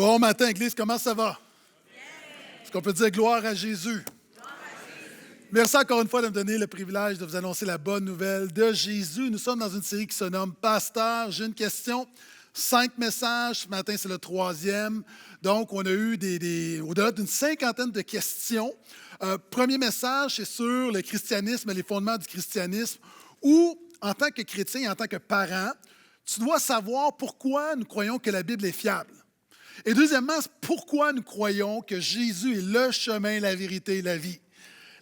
Bon matin, Église, comment ça va? Est-ce qu'on peut dire gloire à Jésus? Merci encore une fois de me donner le privilège de vous annoncer la bonne nouvelle de Jésus. Nous sommes dans une série qui se nomme Pasteur. J'ai une question, 5 messages. Ce matin, c'est le 3e. Donc, on a eu au-delà d'une 50aine de questions. Premier message, c'est sur le christianisme, les fondements du christianisme, où, en tant que chrétien et en tant que parent, tu dois savoir pourquoi nous croyons que la Bible est fiable. Et deuxièmement, pourquoi nous croyons que Jésus est le chemin, la vérité et la vie.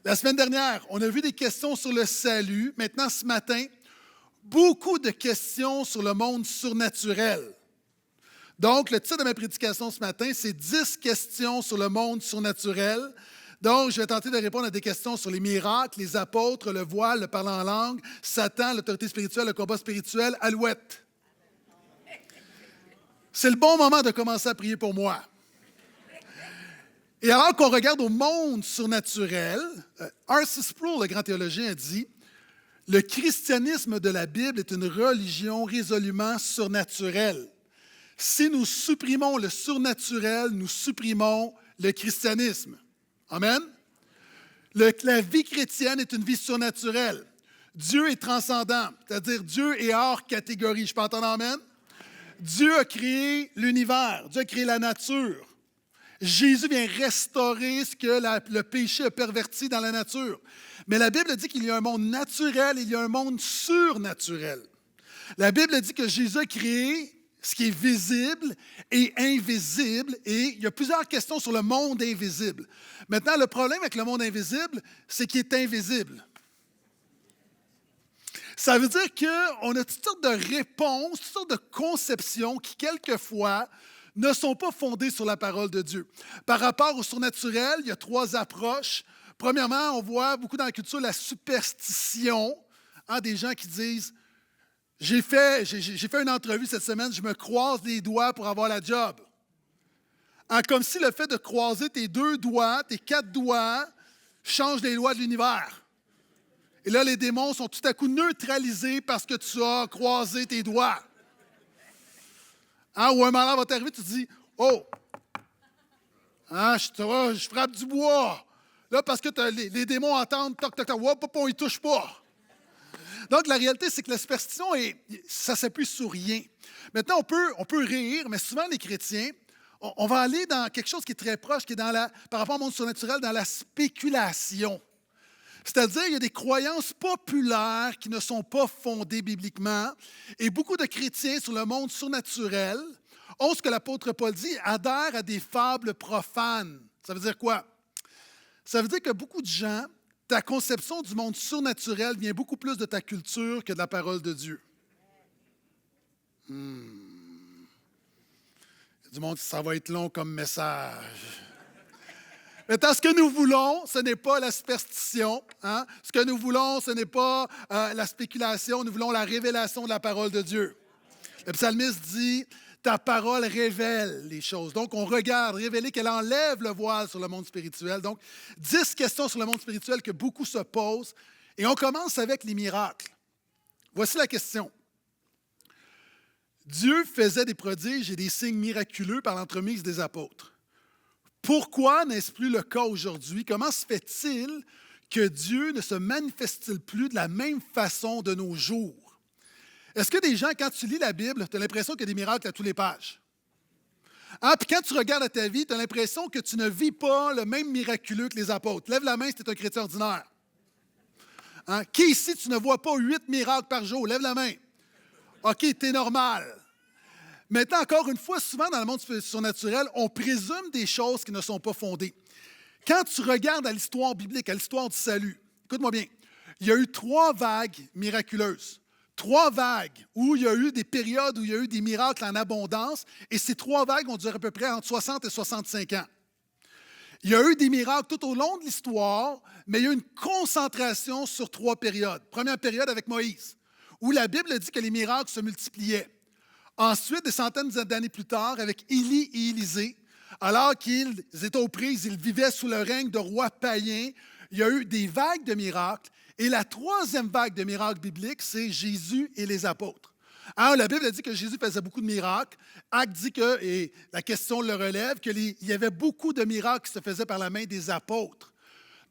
La semaine dernière, on a vu des questions sur le salut. Maintenant, ce matin, beaucoup de questions sur le monde surnaturel. Donc, le titre de ma prédication ce matin, c'est 10 questions sur le monde surnaturel. Donc, je vais tenter de répondre à des questions sur les miracles, les apôtres, le voile, le parler en langue, Satan, l'autorité spirituelle, le combat spirituel, Alouette. C'est le bon moment de commencer à prier pour moi. Et alors qu'on regarde au monde surnaturel, R.C. Sproul, le grand théologien, a dit « Le christianisme de la Bible est une religion résolument surnaturelle. Si nous supprimons le surnaturel, nous supprimons le christianisme. » Amen? La vie chrétienne est une vie surnaturelle. Dieu est transcendant, c'est-à-dire Dieu est hors catégorie. Je peux entendre amen? Dieu a créé l'univers, Dieu a créé la nature. Jésus vient restaurer ce que le péché a perverti dans la nature. Mais la Bible dit qu'il y a un monde naturel et il y a un monde surnaturel. La Bible dit que Jésus a créé ce qui est visible et invisible, et il y a plusieurs questions sur le monde invisible. Maintenant, le problème avec le monde invisible, c'est qu'il est invisible. Ça veut dire qu'on a toutes sortes de réponses, toutes sortes de conceptions qui, quelquefois, ne sont pas fondées sur la parole de Dieu. Par rapport au surnaturel, il y a 3 approches. Premièrement, on voit beaucoup dans la culture la superstition, des gens qui disent « J'ai fait une entrevue cette semaine, je me croise les doigts pour avoir la job. » Comme si le fait de croiser tes 2 doigts, tes 4 doigts, change les lois de l'univers. Et là, les démons sont tout à coup neutralisés parce que tu as croisé tes doigts. Ou un malheur va t'arriver, tu te dis « Oh, je frappe du bois. » Là, parce que les démons entendent « Toc, toc, toc, hop, on y touche pas. » Donc, la réalité, c'est que la superstition, ça s'appuie sur rien. Maintenant, on peut rire, mais souvent, les chrétiens, on va aller dans quelque chose qui est très proche, qui est par rapport au monde surnaturel, dans la spéculation. C'est-à-dire, il y a des croyances populaires qui ne sont pas fondées bibliquement. Et beaucoup de chrétiens sur le monde surnaturel ont ce que l'apôtre Paul dit, adhèrent à des fables profanes. Ça veut dire quoi? Ça veut dire que beaucoup de gens, ta conception du monde surnaturel vient beaucoup plus de ta culture que de la parole de Dieu. Il y a du monde, ça va être long comme message. Maintenant, ce que nous voulons, ce n'est pas la superstition. Ce que nous voulons, ce n'est pas la spéculation. Nous voulons la révélation de la parole de Dieu. Le psalmiste dit « Ta parole révèle les choses. » Donc, on regarde, révéler qu'elle enlève le voile sur le monde spirituel. Donc, 10 questions sur le monde spirituel que beaucoup se posent. Et on commence avec les miracles. Voici la question. Dieu faisait des prodiges et des signes miraculeux par l'entremise des apôtres. Pourquoi n'est-ce plus le cas aujourd'hui? Comment se fait-il que Dieu ne se manifeste-t-il plus de la même façon de nos jours? Est-ce que des gens, quand tu lis la Bible, tu as l'impression qu'il y a des miracles à toutes les pages? Puis quand tu regardes à ta vie, tu as l'impression que tu ne vis pas le même miraculeux que les apôtres. Lève la main si tu es un chrétien ordinaire. Qui ici, tu ne vois pas 8 miracles par jour? Lève la main. OK, tu es normal. Maintenant, encore une fois, souvent dans le monde surnaturel, on présume des choses qui ne sont pas fondées. Quand tu regardes à l'histoire biblique, à l'histoire du salut, écoute-moi bien, il y a eu 3 vagues miraculeuses. 3 vagues où il y a eu des périodes où il y a eu des miracles en abondance, et ces 3 vagues ont duré à peu près entre 60 et 65 ans. Il y a eu des miracles tout au long de l'histoire, mais il y a eu une concentration sur 3 périodes. Première période avec Moïse, où la Bible dit que les miracles se multipliaient. Ensuite, des centaines d'années plus tard, avec Élie et Élisée, alors qu'ils étaient aux prises, ils vivaient sous le règne de rois païens, il y a eu des vagues de miracles. Et la 3e vague de miracles bibliques, c'est Jésus et les apôtres. La Bible a dit que Jésus faisait beaucoup de miracles. Acte dit que, et la question le relève, qu'il y avait beaucoup de miracles qui se faisaient par la main des apôtres.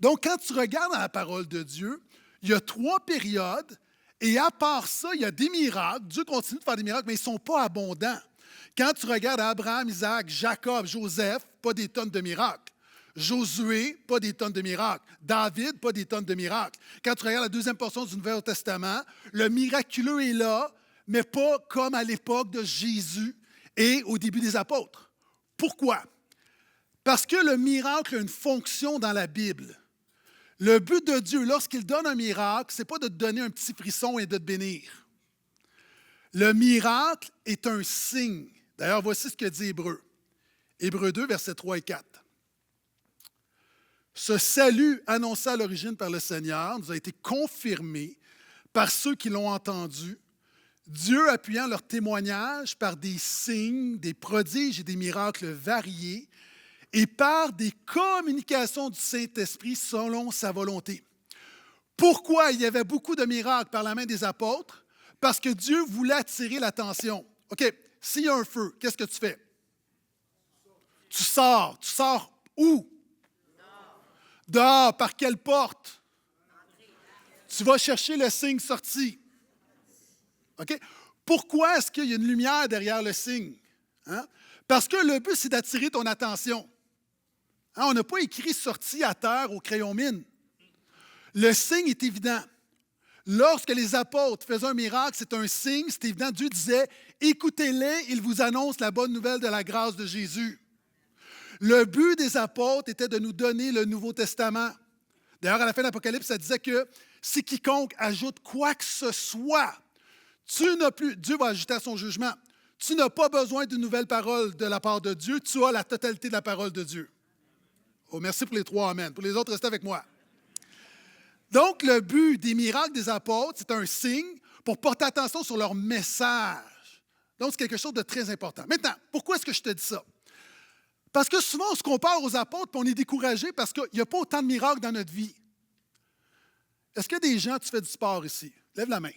Donc, quand tu regardes dans la parole de Dieu, il y a 3 périodes, et à part ça, il y a des miracles. Dieu continue de faire des miracles, mais ils ne sont pas abondants. Quand tu regardes Abraham, Isaac, Jacob, Joseph, pas des tonnes de miracles. Josué, pas des tonnes de miracles. David, pas des tonnes de miracles. Quand tu regardes la deuxième portion du Nouveau Testament, le miraculeux est là, mais pas comme à l'époque de Jésus et au début des apôtres. Pourquoi? Parce que le miracle a une fonction dans la Bible. Le but de Dieu, lorsqu'il donne un miracle, ce n'est pas de te donner un petit frisson et de te bénir. Le miracle est un signe. D'ailleurs, voici ce que dit Hébreu. Hébreu 2, versets 3 et 4. Ce salut annoncé à l'origine par le Seigneur nous a été confirmé par ceux qui l'ont entendu, Dieu appuyant leur témoignage par des signes, des prodiges et des miracles variés et par des communications du Saint-Esprit selon sa volonté. Pourquoi il y avait beaucoup de miracles par la main des apôtres? Parce que Dieu voulait attirer l'attention. OK, s'il y a un feu, qu'est-ce que tu fais? Tu sors. Tu sors où? Dehors. Par quelle porte? Tu vas chercher le signe sorti. OK? Pourquoi est-ce qu'il y a une lumière derrière le signe? Hein? Parce que le but, c'est d'attirer ton attention. Hein? On n'a pas écrit sorti à terre au crayon mine. Le signe est évident. Lorsque les apôtres faisaient un miracle, c'est un signe, c'est évident. Dieu disait, écoutez-les, ils vous annoncent la bonne nouvelle de la grâce de Jésus. Le but des apôtres était de nous donner le Nouveau Testament. D'ailleurs, à la fin de l'Apocalypse, ça disait que si quiconque ajoute quoi que ce soit, Dieu va ajouter à son jugement. Tu n'as pas besoin d'une nouvelle parole de la part de Dieu, tu as la totalité de la parole de Dieu. Oh, merci pour les 3 amen. Pour les autres, restez avec moi. Donc, le but des miracles des apôtres, c'est un signe pour porter attention sur leur message. Donc, c'est quelque chose de très important. Maintenant, pourquoi est-ce que je te dis ça? Parce que souvent, on se compare aux apôtres et on est découragé parce qu'il n'y a pas autant de miracles dans notre vie. Est-ce qu'il y a des gens, tu fais du sport ici? Lève la main.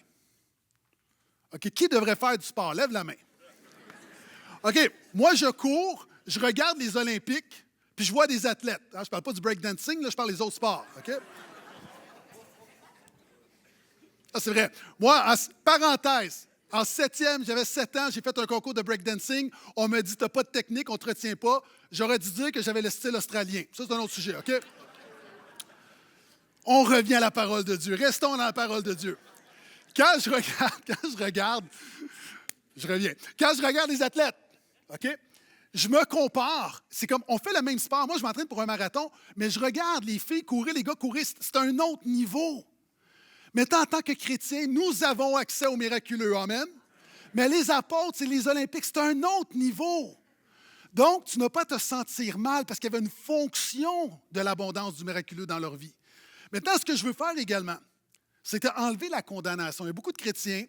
OK, qui devrait faire du sport? Lève la main. OK, moi, je cours, je regarde les Olympiques, puis je vois des athlètes. Je ne parle pas du breakdancing, là, je parle des autres sports. OK? Ah, c'est vrai. Moi, parenthèse, en 7e, j'avais 7 ans, j'ai fait un concours de breakdancing. On m'a dit, tu n'as pas de technique, on ne te retient pas. J'aurais dû dire que j'avais le style australien. Ça, c'est un autre sujet, OK? On revient à la parole de Dieu. Restons dans la parole de Dieu. Quand je regarde les athlètes, OK? Je me compare. C'est comme, on fait le même sport. Moi, je m'entraîne pour un marathon, mais je regarde les filles courir, les gars courir. C'est un autre niveau. Mais en tant que chrétiens, nous avons accès au miraculeux. Amen. Mais les apôtres et les Olympiques, c'est un autre niveau. Donc, tu n'as pas à te sentir mal parce qu'il y avait une fonction de l'abondance du miraculeux dans leur vie. Maintenant, ce que je veux faire également, c'est enlever la condamnation. Il y a beaucoup de chrétiens,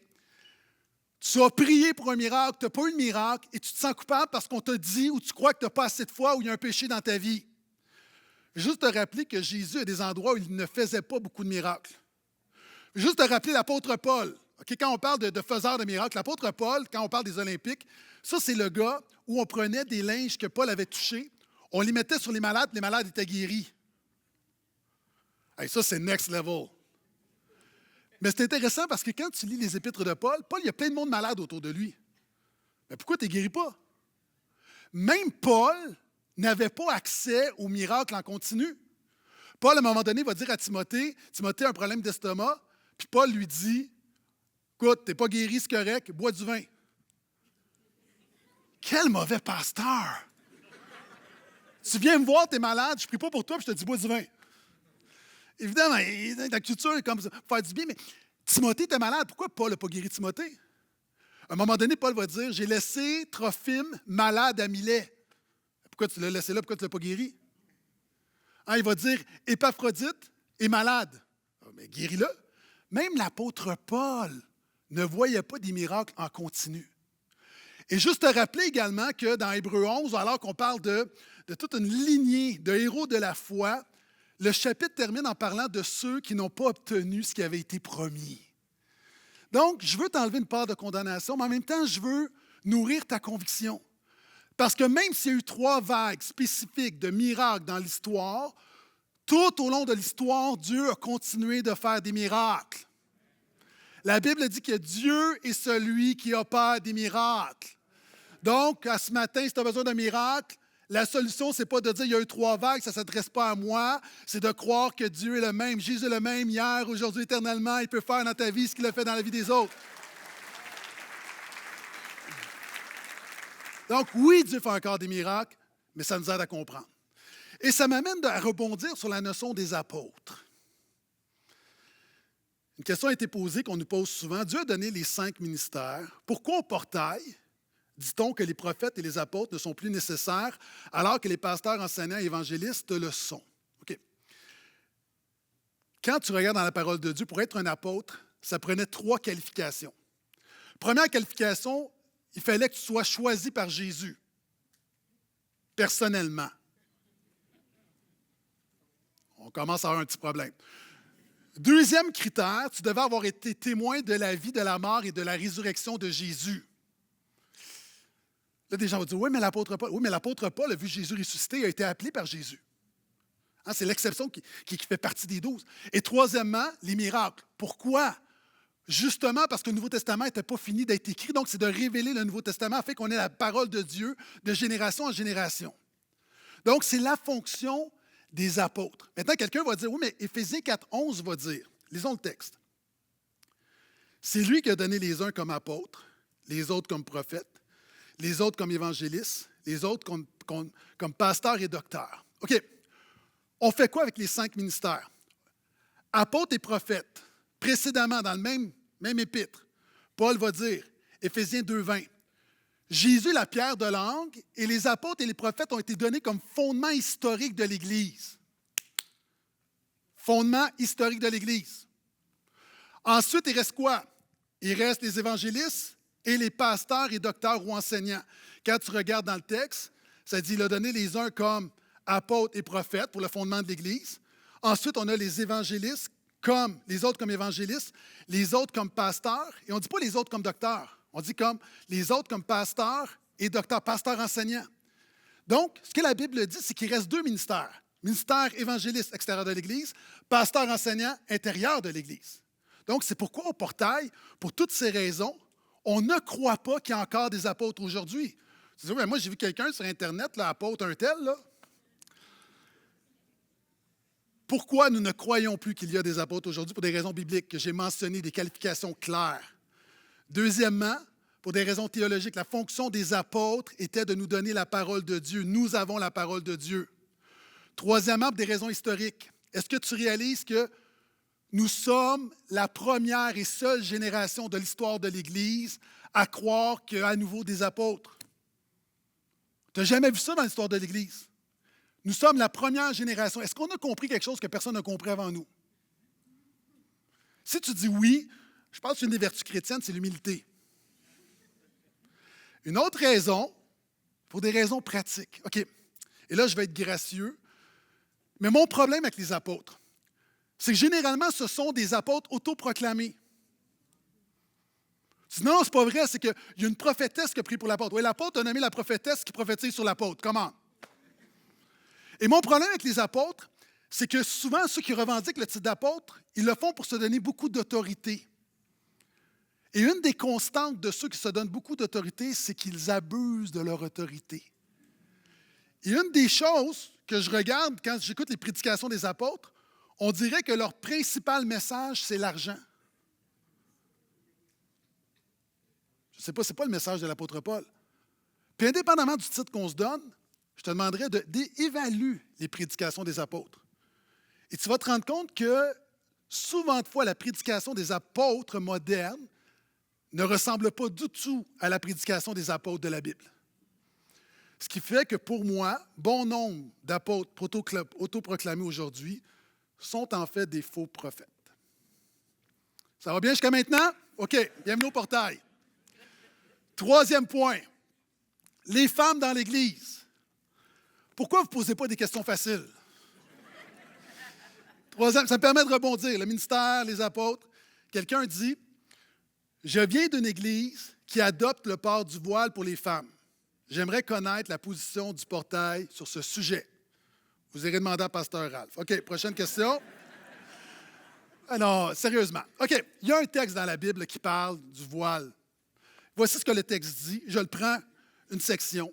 tu as prié pour un miracle, tu n'as pas eu de miracle et tu te sens coupable parce qu'on t'a dit ou tu crois que tu n'as pas assez de foi ou il y a un péché dans ta vie. Juste te rappeler que Jésus a des endroits où il ne faisait pas beaucoup de miracles. Juste te rappeler l'apôtre Paul. Okay, quand on parle de faiseur de miracles, l'apôtre Paul, quand on parle des Olympiques, ça, c'est le gars où on prenait des linges que Paul avait touchés, on les mettait sur les malades étaient guéris. Hey, ça, c'est next level. Mais c'est intéressant parce que quand tu lis les épîtres de Paul, il y a plein de monde malade autour de lui. Mais pourquoi tu ne guéris pas? Même Paul n'avait pas accès aux miracles en continu. Paul, à un moment donné, va dire à Timothée, Timothée a un problème d'estomac, puis Paul lui dit, écoute, tu n'es pas guéri, c'est correct, bois du vin. Quel mauvais pasteur! Tu viens me voir, tu es malade, je ne prie pas pour toi, puis je te dis, bois du vin. Évidemment, la culture est comme ça, faire du bien, mais Timothée était malade. Pourquoi Paul n'a pas guéri Timothée? À un moment donné, Paul va dire, j'ai laissé Trophime malade à Milet. Pourquoi tu l'as laissé là? Pourquoi tu ne l'as pas guéri? Hein, il va dire, Épaphrodite est malade. Mais guéris-le. Même l'apôtre Paul ne voyait pas des miracles en continu. Et juste te rappeler également que dans Hébreu 11, alors qu'on parle de toute une lignée de héros de la foi, le chapitre termine en parlant de ceux qui n'ont pas obtenu ce qui avait été promis. Donc, je veux t'enlever une part de condamnation, mais en même temps, je veux nourrir ta conviction. Parce que même s'il y a eu 3 vagues spécifiques de miracles dans l'histoire, tout au long de l'histoire, Dieu a continué de faire des miracles. La Bible dit que Dieu est celui qui opère des miracles. Donc, à ce matin, si tu as besoin d'un miracle, la solution, ce n'est pas de dire qu'il y a eu 3 vagues, ça ne s'adresse pas à moi, c'est de croire que Dieu est le même, Jésus est le même hier, aujourd'hui, éternellement. Il peut faire dans ta vie ce qu'il a fait dans la vie des autres. Donc, oui, Dieu fait encore des miracles, mais ça nous aide à comprendre. Et ça m'amène à rebondir sur la notion des apôtres. Une question a été posée qu'on nous pose souvent. Dieu a donné les 5 ministères. Pourquoi au portail dit-on que les prophètes et les apôtres ne sont plus nécessaires alors que les pasteurs, enseignants et évangélistes le sont? OK. Quand tu regardes dans la parole de Dieu, pour être un apôtre, ça prenait 3 qualifications. Première qualification, il fallait que tu sois choisi par Jésus, personnellement. On commence à avoir un petit problème. Deuxième critère, tu devais avoir été témoin de la vie, de la mort et de la résurrection de Jésus. Là, des gens vont dire, oui, mais l'apôtre Paul a vu Jésus ressuscité, il a été appelé par Jésus. Hein, c'est l'exception qui fait partie des 12. Et troisièmement, les miracles. Pourquoi? Justement parce que le Nouveau Testament n'était pas fini d'être écrit, donc c'est de révéler le Nouveau Testament afin qu'on ait la parole de Dieu de génération en génération. Donc, c'est la fonction des apôtres. Maintenant, quelqu'un va dire, oui, mais Éphésiens 4:11 va dire, lisons le texte. C'est lui qui a donné les uns comme apôtres, les autres comme prophètes, les autres comme évangélistes, les autres comme pasteurs et docteurs. OK. On fait quoi avec les 5 ministères? Apôtres et prophètes, précédemment dans le même épître, Paul va dire, Éphésiens 2:20, Jésus, la pierre de langue, et les apôtres et les prophètes ont été donnés comme fondement historique de l'Église. Fondement historique de l'Église. Ensuite, il reste quoi? Il reste les évangélistes et les pasteurs et docteurs ou enseignants. Quand tu regardes dans le texte, ça dit qu'il a donné les uns comme apôtres et prophètes pour le fondement de l'Église. Ensuite, on a les évangélistes, les autres comme évangélistes, les autres comme pasteurs, et on ne dit pas les autres comme docteurs. On dit comme les autres comme pasteurs et docteurs, pasteurs enseignants. Donc, ce que la Bible dit, c'est qu'il reste 2 ministères. Ministère évangéliste extérieur de l'Église, pasteur enseignant intérieur de l'Église. Donc, c'est pourquoi au portail, pour toutes ces raisons, on ne croit pas qu'il y a encore des apôtres aujourd'hui. Tu dis, moi, j'ai vu quelqu'un sur Internet, là, apôtre un tel, là. Pourquoi nous ne croyons plus qu'il y a des apôtres aujourd'hui? Pour des raisons bibliques que j'ai mentionnées, des qualifications claires. Deuxièmement, pour des raisons théologiques, la fonction des apôtres était de nous donner la parole de Dieu. Nous avons la parole de Dieu. Troisièmement, pour des raisons historiques. Est-ce que tu réalises que nous sommes la première et seule génération de l'histoire de l'Église à croire qu'il y a à nouveau des apôtres? Tu n'as jamais vu ça dans l'histoire de l'Église? Nous sommes la première génération. Est-ce qu'on a compris quelque chose que personne n'a compris avant nous? Si tu dis oui, je pense qu'une des vertus chrétiennes, c'est l'humilité. Une autre raison, pour des raisons pratiques. OK, et là, je vais être gracieux, mais mon problème avec les apôtres, c'est que généralement, ce sont des apôtres autoproclamés. Tu dis, non, c'est pas vrai, c'est qu'il y a une prophétesse qui a pris pour l'apôtre. Oui, l'apôtre a nommé la prophétesse qui prophétise sur l'apôtre. Comment? Et mon problème avec les apôtres, c'est que souvent, ceux qui revendiquent le titre d'apôtre, ils le font pour se donner beaucoup d'autorité. Et une des constantes de ceux qui se donnent beaucoup d'autorité, c'est qu'ils abusent de leur autorité. Et une des choses que je regarde quand j'écoute les prédications des apôtres, on dirait que leur principal message, c'est l'argent. Je ne sais pas, ce n'est pas le message de l'apôtre Paul. Puis indépendamment du titre qu'on se donne, je te demanderais d'évaluer les prédications des apôtres. Et tu vas te rendre compte que souvent de fois, la prédication des apôtres modernes ne ressemble pas du tout à la prédication des apôtres de la Bible. Ce qui fait que pour moi, bon nombre d'apôtres autoproclamés aujourd'hui sont en fait des faux prophètes. Ça va bien jusqu'à maintenant? OK, bienvenue au portail. Troisième point, les femmes dans l'Église. Pourquoi vous ne posez pas des questions faciles? Troisième, ça me permet de rebondir. Le ministère, les apôtres. Quelqu'un dit, Je viens d'une église qui adopte le port du voile pour les femmes. J'aimerais connaître la position du portail sur ce sujet. Vous irez demander à Pasteur Ralph. OK, prochaine question. Ah non, sérieusement. OK, il y a un texte dans la Bible qui parle du voile. Voici ce que le texte dit. Je le prends, une section.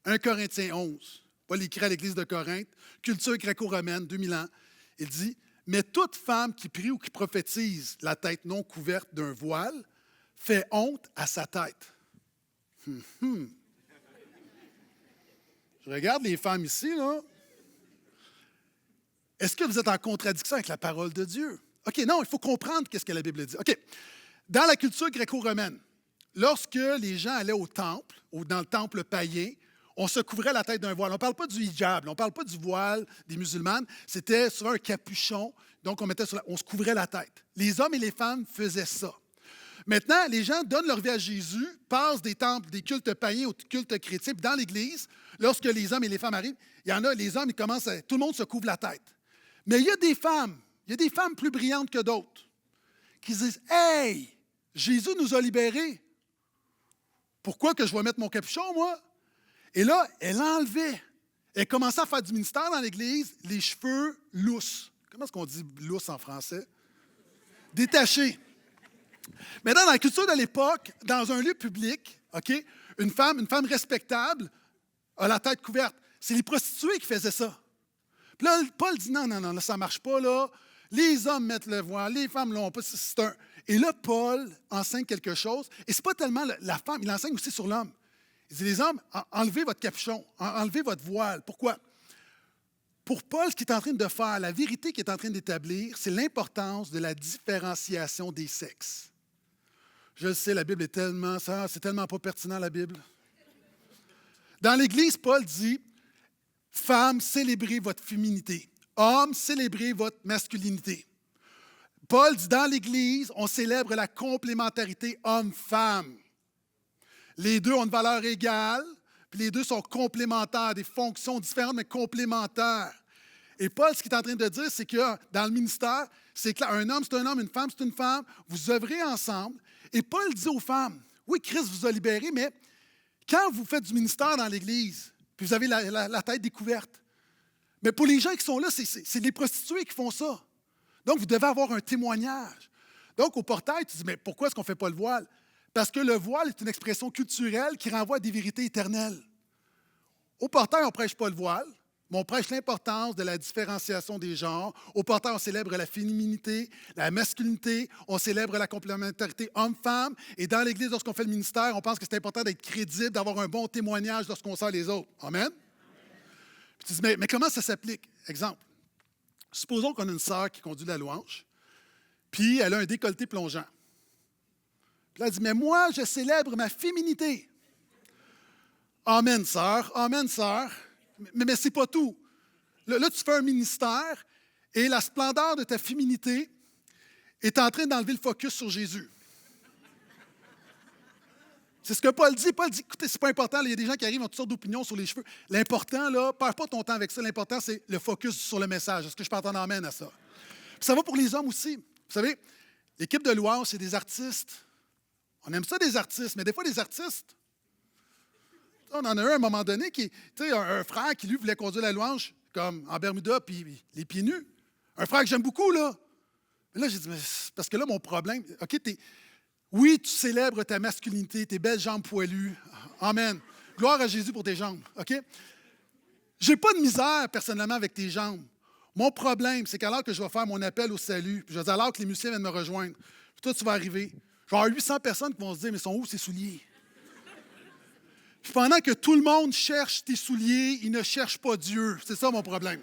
1 Corinthiens 11. Paul écrit à l'Église de Corinthe, culture gréco-romaine, 2000 ans. Il dit, « Mais toute femme qui prie ou qui prophétise la tête non couverte d'un voile fait honte à sa tête. » Je regarde les femmes ici, là. Est-ce que vous êtes en contradiction avec la parole de Dieu? OK, non, il faut comprendre ce que la Bible dit. OK, dans la culture gréco-romaine, lorsque les gens allaient au temple, ou dans le temple païen, on se couvrait la tête d'un voile. On ne parle pas du hijab, on ne parle pas du voile des musulmanes. C'était souvent un capuchon, donc on se couvrait la tête. Les hommes et les femmes faisaient ça. Maintenant, les gens donnent leur vie à Jésus, passent des temples, des cultes païens aux cultes chrétiens. Puis dans l'Église, lorsque les hommes et les femmes arrivent, il y en a, les hommes, tout le monde se couvre la tête. Mais il y a des femmes plus brillantes que d'autres, qui disent, « Hey, Jésus nous a libérés. Pourquoi que je vais mettre mon capuchon, moi? » Et là, elle enlevait. Elle commençait à faire du ministère dans l'Église, les cheveux lousses. Comment est-ce qu'on dit lousse en français? Détachés. Maintenant, dans la culture de l'époque, dans un lieu public, OK, une femme respectable a la tête couverte. C'est les prostituées qui faisaient ça. Puis là, Paul dit non, ça ne marche pas, là. Les hommes mettent le voile, les femmes l'ont pas. Et là, Paul enseigne quelque chose. Et ce n'est pas tellement la femme, il enseigne aussi sur l'homme. Il dit, les hommes, enlevez votre capuchon, enlevez votre voile. Pourquoi? Pour Paul, ce qu'il est en train de faire, la vérité qu'il est en train d'établir, c'est l'importance de la différenciation des sexes. Je le sais, la Bible c'est tellement pas pertinent, la Bible. Dans l'Église, Paul dit, femmes, célébrez votre féminité. Hommes, célébrez votre masculinité. Paul dit, dans l'Église, on célèbre la complémentarité homme-femme. Les deux ont une valeur égale, puis les deux sont complémentaires, des fonctions différentes, mais complémentaires. Et Paul, ce qu'il est en train de dire, c'est que dans le ministère, c'est clair, un homme, c'est un homme, une femme, c'est une femme. Vous œuvrez ensemble. Et Paul dit aux femmes, oui, Christ vous a libérés, mais quand vous faites du ministère dans l'Église, puis vous avez la tête découverte, mais pour les gens qui sont là, c'est les prostituées qui font ça. Donc, vous devez avoir un témoignage. Donc, au portail, tu dis, mais pourquoi est-ce qu'on ne fait pas le voile? Parce que le voile est une expression culturelle qui renvoie à des vérités éternelles. Au portail, on ne prêche pas le voile, mais on prêche l'importance de la différenciation des genres. Au portail, on célèbre la féminité, la masculinité, on célèbre la complémentarité homme-femme. Et dans l'Église, lorsqu'on fait le ministère, on pense que c'est important d'être crédible, d'avoir un bon témoignage lorsqu'on sert les autres. Amen? Puis tu dis, mais comment ça s'applique? Exemple, supposons qu'on a une sœur qui conduit la louange, puis elle a un décolleté plongeant. Puis là, elle dit, mais moi, je célèbre ma féminité. Amen, sœur. Amen, sœur. Mais ce n'est pas tout. Là, tu fais un ministère et la splendeur de ta féminité est en train d'enlever le focus sur Jésus. C'est ce que Paul dit. Paul dit, écoutez, c'est pas important. Il y a des gens qui arrivent, ont toutes sortes d'opinions sur les cheveux. L'important, là, perds pas ton temps avec ça. L'important, c'est le focus sur le message. Est-ce que je peux entendre amène à ça? Puis ça va pour les hommes aussi. Vous savez, l'équipe de louange, c'est des artistes. On aime ça, des artistes, mais des fois, les artistes, on en a eu à un moment donné, un frère qui, lui, voulait conduire la louange comme en Bermuda, puis les pieds nus. Un frère que j'aime beaucoup, là. Mais là, j'ai dit, mais parce que là, mon problème, OK, oui, tu célèbres ta masculinité, tes belles jambes poilues. Amen. Gloire à Jésus pour tes jambes, OK? J'ai pas de misère, personnellement, avec tes jambes. Mon problème, c'est qu'alors que je vais faire mon appel au salut, puis je vais dire, alors que les musiciens viennent me rejoindre, puis toi, tu vas arriver. Je vais avoir 800 personnes qui vont se dire, mais sont où ces souliers? Puis pendant que tout le monde cherche tes souliers, ils ne cherchent pas Dieu. C'est ça mon problème.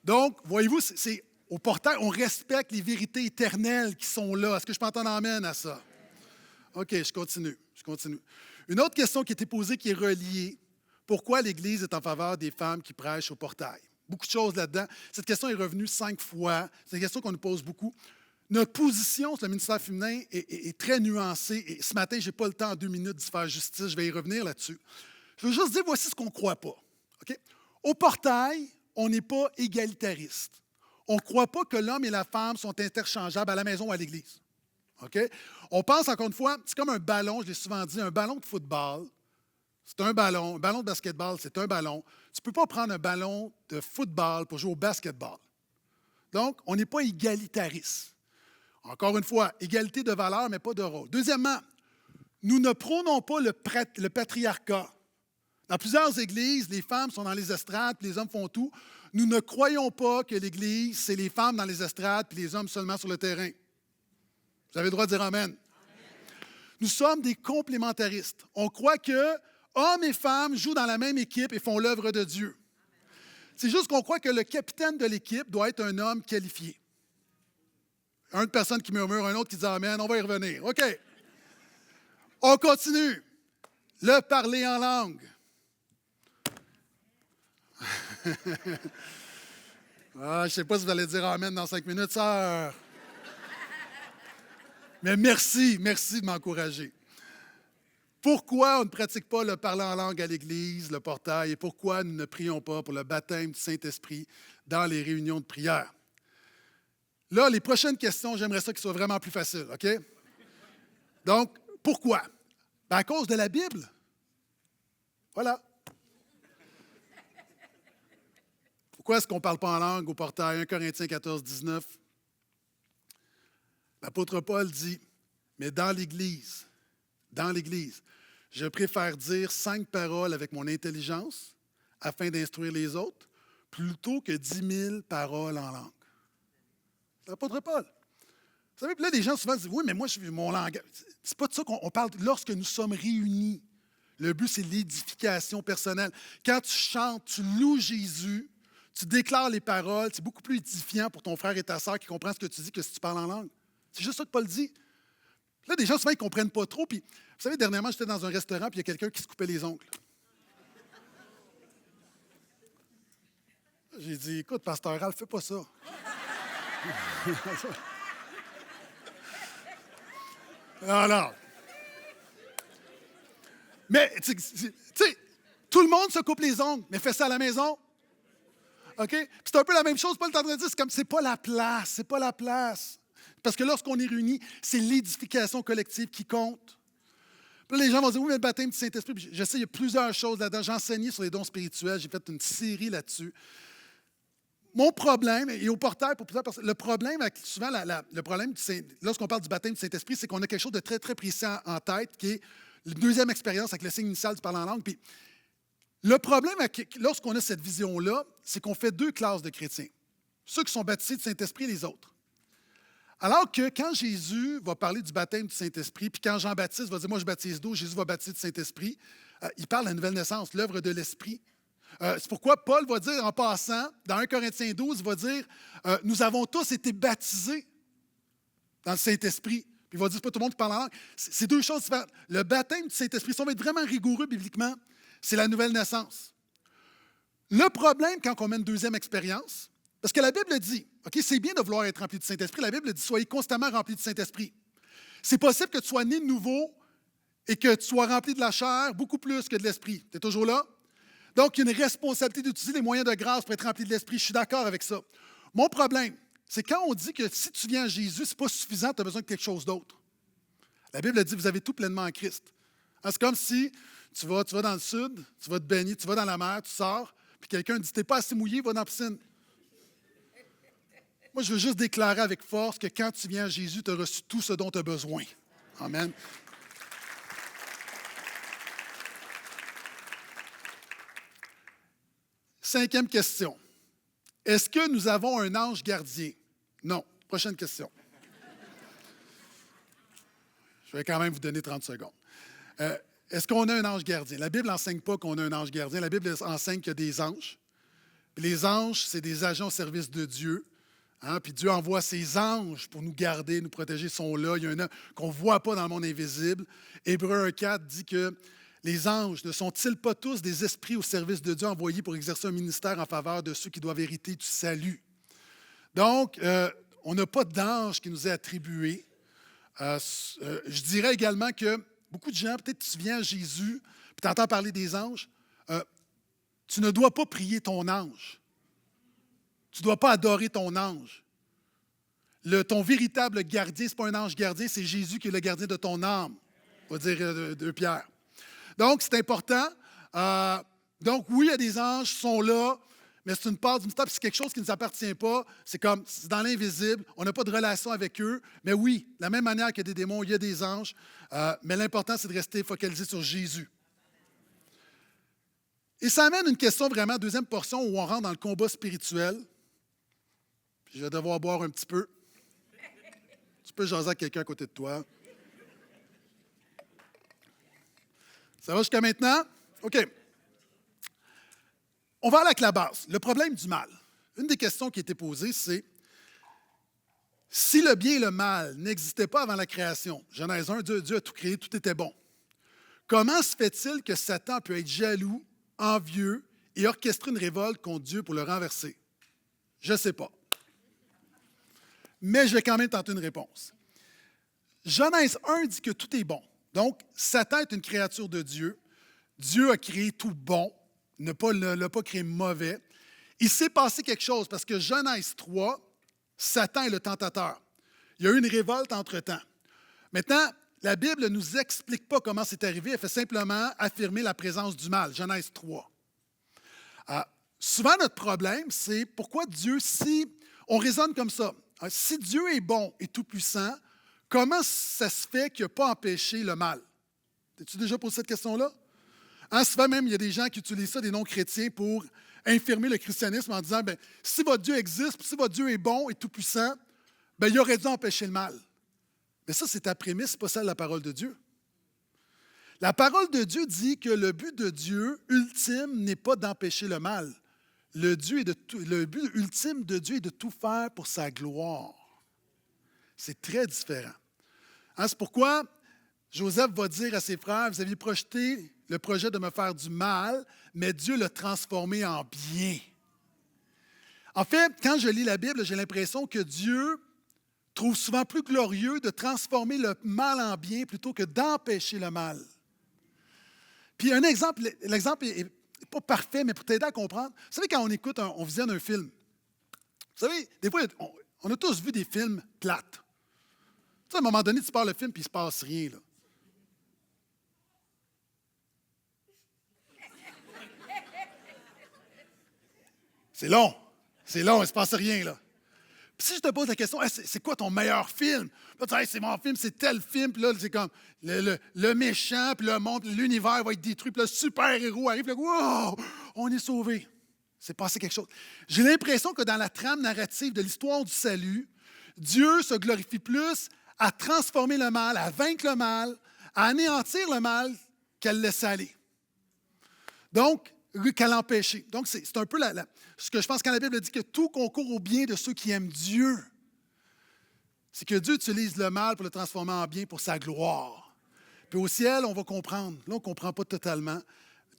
Donc, voyez-vous, c'est au portail, on respecte les vérités éternelles qui sont là. Est-ce que je peux entendre amène à ça? OK, je continue. Une autre question qui a été posée, qui est reliée. Pourquoi l'Église est en faveur des femmes qui prêchent au portail? Beaucoup de choses là-dedans. Cette question est revenue 5 fois. C'est une question qu'on nous pose beaucoup. Notre position sur le ministère féminin est très nuancée. Et ce matin, je n'ai pas le temps en 2 minutes d'y faire justice. Je vais y revenir là-dessus. Je veux juste dire, voici ce qu'on ne croit pas. Okay? Au portail, on n'est pas égalitariste. On ne croit pas que l'homme et la femme sont interchangeables à la maison ou à l'église. OK? On pense, encore une fois, c'est comme un ballon, je l'ai souvent dit, un ballon de football. C'est un ballon de basketball, c'est un ballon. Tu ne peux pas prendre un ballon de football pour jouer au basketball. Donc, on n'est pas égalitariste. Encore une fois, égalité de valeur, mais pas de rôle. Deuxièmement, nous ne prônons pas le patriarcat. Dans plusieurs églises, les femmes sont dans les estrades, puis les hommes font tout. Nous ne croyons pas que l'Église, c'est les femmes dans les estrades, puis les hommes seulement sur le terrain. Vous avez le droit de dire Amen. Nous sommes des complémentaristes. On croit que hommes et femmes jouent dans la même équipe et font l'œuvre de Dieu. C'est juste qu'on croit que le capitaine de l'équipe doit être un homme qualifié. Une personne qui murmure, un autre qui dit Amen, on va y revenir. OK. On continue. Le parler en langue. Je ne sais pas si vous allez dire Amen dans 5 minutes, sœur. Mais merci de m'encourager. Pourquoi on ne pratique pas le parler en langue à l'Église, le portail, et pourquoi nous ne prions pas pour le baptême du Saint-Esprit dans les réunions de prière? Là, les prochaines questions, j'aimerais ça qu'elles soient vraiment plus faciles, OK? Donc, pourquoi? Ben, à cause de la Bible. Voilà. Pourquoi est-ce qu'on ne parle pas en langue au portail? 1 Corinthiens 14, 19. L'apôtre Paul dit, mais dans l'Église, je préfère dire 5 paroles avec mon intelligence afin d'instruire les autres, plutôt que 10 000 paroles en langue. C'est l'apôtre Paul. Vous savez, puis là, les gens souvent disent, oui, mais moi, mon langage. C'est pas de ça qu'on parle lorsque nous sommes réunis. Le but, c'est l'édification personnelle. Quand tu chantes, tu loues Jésus, tu déclares les paroles, c'est beaucoup plus édifiant pour ton frère et ta sœur qui comprennent ce que tu dis que si tu parles en langue. C'est juste ça que Paul dit. Là, des gens, souvent, ils ne comprennent pas trop. Puis, vous savez, dernièrement, j'étais dans un restaurant, puis il y a quelqu'un qui se coupait les ongles. J'ai dit, écoute, pasteur Ralph, fais pas ça. Alors. Mais, tu sais, tout le monde se coupe les ongles, mais fais ça à la maison. OK? Puis c'est un peu la même chose, Paul est en train de dire, c'est comme, c'est pas la place. Parce que lorsqu'on est réunis, c'est l'édification collective qui compte. Puis là, les gens vont dire, oui, mais le baptême du Saint-Esprit, puis je sais, il y a plusieurs choses là-dedans. J'ai enseigné sur les dons spirituels, j'ai fait une série là-dessus. Mon problème, et au portail pour plusieurs personnes, le problème, souvent, le problème, lorsqu'on parle du baptême du Saint-Esprit, c'est qu'on a quelque chose de très, très précis en tête, qui est la deuxième expérience avec le signe initial du parler en langue. Puis le problème, lorsqu'on a cette vision-là, c'est qu'on fait 2 classes de chrétiens. Ceux qui sont baptisés du Saint-Esprit et les autres. Alors que quand Jésus va parler du baptême du Saint-Esprit, puis quand Jean-Baptiste va dire « Moi, je baptise d'eau », Jésus va baptiser du Saint-Esprit, il parle de la nouvelle naissance, l'œuvre de l'Esprit. C'est pourquoi Paul va dire, en passant, dans 1 Corinthiens 12, il va dire « Nous avons tous été baptisés dans le Saint-Esprit ». Puis il va dire « C'est pas tout le monde qui parle en langue ». C'est 2 choses différentes. Le baptême du Saint-Esprit, si on va être vraiment rigoureux bibliquement, c'est la nouvelle naissance. Le problème, quand on met une deuxième expérience, parce que la Bible dit, OK, c'est bien de vouloir être rempli du Saint-Esprit, la Bible dit, soyez constamment remplis du Saint-Esprit. C'est possible que tu sois né de nouveau et que tu sois rempli de la chair beaucoup plus que de l'Esprit. Tu es toujours là? Donc, il y a une responsabilité d'utiliser les moyens de grâce pour être rempli de l'Esprit. Je suis d'accord avec ça. Mon problème, c'est quand on dit que si tu viens à Jésus, ce n'est pas suffisant, tu as besoin de quelque chose d'autre. La Bible dit, vous avez tout pleinement en Christ. C'est comme si tu vas dans le sud, tu vas te baigner, tu vas dans la mer, tu sors, puis quelqu'un dit, tu n'es pas assez mouillé, va dans la piscine. Moi, je veux juste déclarer avec force que quand tu viens à Jésus, tu as reçu tout ce dont tu as besoin. Amen. Cinquième question. Est-ce que nous avons un ange gardien? Non. Prochaine question. Je vais quand même vous donner 30 secondes. Est-ce qu'on a un ange gardien? La Bible n'enseigne pas qu'on a un ange gardien. La Bible enseigne qu'il y a des anges. Puis les anges, c'est des agents au service de Dieu. Hein? Puis Dieu envoie ses anges pour nous garder, nous protéger. Ils sont là. Il y a un ange qu'on ne voit pas dans le monde invisible. Hébreux 1,4 dit que les anges ne sont-ils pas tous des esprits au service de Dieu envoyés pour exercer un ministère en faveur de ceux qui doivent hériter du salut? Donc, on n'a pas d'ange qui nous est attribué. Je dirais également que beaucoup de gens, peut-être tu viens à Jésus, puis tu entends parler des anges, tu ne dois pas prier ton ange. Tu ne dois pas adorer ton ange. Ton véritable gardien, ce n'est pas un ange gardien, c'est Jésus qui est le gardien de ton âme, on va dire 2 Pierre. Donc, c'est important. Donc, oui, il y a des anges qui sont là, mais c'est une part du mystère, puis c'est quelque chose qui ne nous appartient pas. C'est dans l'invisible, on n'a pas de relation avec eux. Mais oui, de la même manière qu'il y a des démons, il y a des anges. Mais l'important, c'est de rester focalisé sur Jésus. Et ça amène une question vraiment, deuxième portion, où on rentre dans le combat spirituel. Puis je vais devoir boire un petit peu. Tu peux jaser à quelqu'un à côté de toi. Ça va jusqu'à maintenant? OK. On va aller avec la base. Le problème du mal. Une des questions qui a été posée, c'est si le bien et le mal n'existaient pas avant la création, Genèse 1, Dieu a tout créé, tout était bon. Comment se fait-il que Satan peut être jaloux, envieux et orchestrer une révolte contre Dieu pour le renverser? Je ne sais pas. Mais je vais quand même tenter une réponse. Genèse 1 dit que tout est bon. Donc, Satan est une créature de Dieu. Dieu a créé tout bon, ne l'a pas créé mauvais. Il s'est passé quelque chose parce que Genèse 3, Satan est le tentateur. Il y a eu une révolte entre-temps. Maintenant, la Bible ne nous explique pas comment c'est arrivé. Elle fait simplement affirmer la présence du mal. Genèse 3. Souvent, notre problème, c'est pourquoi Dieu, si on raisonne comme ça, si Dieu est bon et tout-puissant, comment ça se fait qu'il n'a pas empêché le mal? T'as-tu déjà posé cette question-là? Souvent même, il y a des gens qui utilisent ça, des non-chrétiens, pour infirmer le christianisme en disant, si votre Dieu existe, si votre Dieu est bon et tout-puissant, il aurait dû empêcher le mal. Mais ça, c'est ta prémisse, ce n'est pas celle de la parole de Dieu. La parole de Dieu dit que le but de Dieu ultime n'est pas d'empêcher le mal. Le but ultime de Dieu est de tout faire pour sa gloire. C'est très différent. C'est pourquoi Joseph va dire à ses frères, vous aviez projeté le projet de me faire du mal, mais Dieu l'a transformé en bien. En fait, quand je lis la Bible, j'ai l'impression que Dieu trouve souvent plus glorieux de transformer le mal en bien plutôt que d'empêcher le mal. Puis un exemple, l'exemple n'est pas parfait, mais pour t'aider à comprendre. Vous savez, quand on visionne un film, vous savez, des fois, on a tous vu des films plates. Tu sais, à un moment donné, tu pars le film puis il ne se passe rien, là. C'est long, il ne se passe rien, là. Puis si je te pose la question, hey, c'est quoi ton meilleur film? Là, tu dis, hey, c'est mon film, c'est tel film, puis là, c'est comme le méchant, puis le monde, l'univers va être détruit, puis le super-héros arrive, puis là, wow, on est sauvé. C'est passé quelque chose. J'ai l'impression que dans la trame narrative de l'histoire du salut, Dieu se glorifie plus à transformer le mal, à vaincre le mal, à anéantir le mal qu'à le laisser aller. Donc, qu'à l'empêcher. Donc, c'est un peu ce que je pense quand la Bible dit que tout concourt au bien de ceux qui aiment Dieu. C'est que Dieu utilise le mal pour le transformer en bien pour sa gloire. Puis au ciel, on va comprendre. Là, on ne comprend pas totalement,